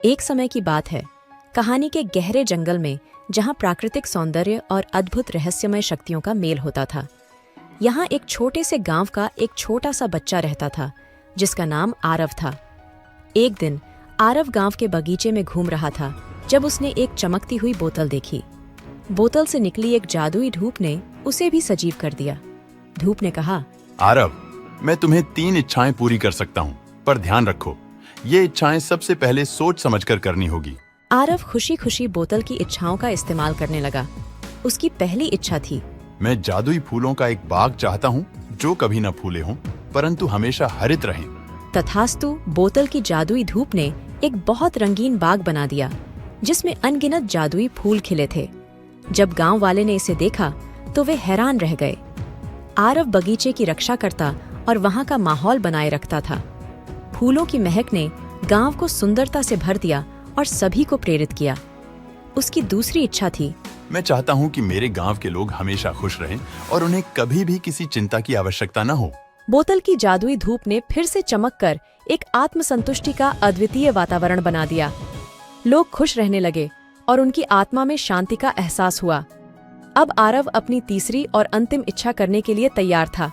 एक समय की बात है, कहानी के गहरे जंगल में, जहां प्राकृतिक सौंदर्य और अद्भुत रहस्यमय शक्तियों का मेल होता था। यहाँ एक छोटे से गांव का एक छोटा सा बच्चा रहता था, जिसका नाम आरव था। एक दिन आरव गांव के बगीचे में घूम रहा था जब उसने एक चमकती हुई बोतल देखी। बोतल से निकली एक जादुई धूप ने उसे भी सजीव कर दिया। धूप ने कहा, आरव, मैं तुम्हें 3 इच्छाएं पूरी कर सकता हूँ, पर ध्यान रखो, ये इच्छाएं सबसे पहले सोच समझकर करनी होगी। आरव खुशी खुशी बोतल की इच्छाओं का इस्तेमाल करने लगा। उसकी पहली इच्छा थी, मैं जादुई फूलों का एक बाग चाहता हूँ जो कभी न फूले हों, परंतु हमेशा हरित रहें। तथास्तु बोतल की जादुई धूप ने एक बहुत रंगीन बाग बना दिया, जिसमें अनगिनत जादुई फूल खिले थे। जब गांव वाले ने इसे देखा तो वे हैरान रह गए। आरव बगीचे की रक्षा करता और वहां का माहौल बनाए रखता था। फूलों की महक ने गांव को सुंदरता से भर दिया और सभी को प्रेरित किया। उसकी दूसरी इच्छा थी, मैं चाहता हूँ कि मेरे गांव के लोग हमेशा खुश रहें और उन्हें कभी भी किसी चिंता की आवश्यकता न हो। बोतल की जादुई धूप ने फिर से चमककर एक आत्मसंतुष्टि का अद्वितीय वातावरण बना दिया। लोग खुश रहने लगे और उनकी आत्मा में शांति का एहसास हुआ। अब आरव अपनी तीसरी और अंतिम इच्छा करने के लिए तैयार था।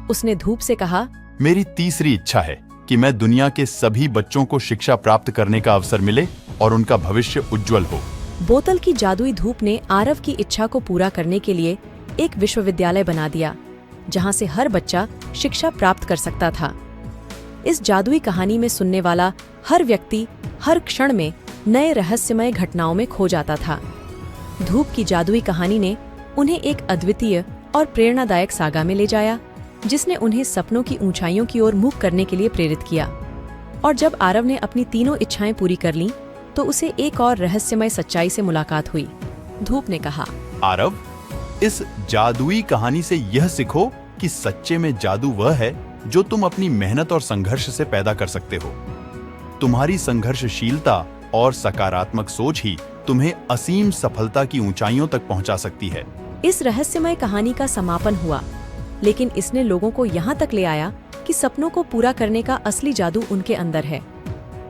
उसने धूप से कहा, मेरी तीसरी इच्छा है कि मैं दुनिया के सभी बच्चों को शिक्षा प्राप्त करने का अवसर मिले और उनका भविष्य उज्जवल हो। बोतल की जादुई धूप ने आरव की इच्छा को पूरा करने के लिए एक विश्वविद्यालय बना दिया, जहां से हर बच्चा शिक्षा प्राप्त कर सकता था। इस जादुई कहानी में सुनने वाला हर व्यक्ति हर क्षण में नए रहस्यमय घटनाओं में खो जाता था। धूप की जादुई कहानी ने उन्हें एक अद्वितीय और प्रेरणादायक सागा में ले जाया, जिसने उन्हें सपनों की ऊंचाइयों की ओर मुख करने के लिए प्रेरित किया। और जब आरव ने अपनी तीनों इच्छाएं पूरी कर लीं, तो उसे एक और रहस्यमय सच्चाई से मुलाकात हुई। धूप ने कहा, आरव, इस जादुई कहानी से यह सीखो कि सच्चे में जादू वह है जो तुम अपनी मेहनत और संघर्ष से पैदा कर सकते हो। तुम्हारी संघर्षशीलता और सकारात्मक सोच ही तुम्हें असीम सफलता की ऊंचाइयों तक पहुंचा सकती है। इस रहस्यमय कहानी का समापन हुआ, लेकिन इसने लोगों को यहाँ तक ले आया कि सपनों को पूरा करने का असली जादू उनके अंदर है।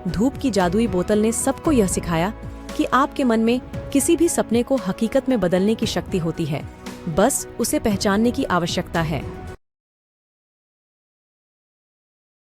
धूप की जादुई बोतल ने सबको यह सिखाया कि आपके मन में किसी भी सपने को हकीकत में बदलने की शक्ति होती है, बस उसे पहचानने की आवश्यकता है।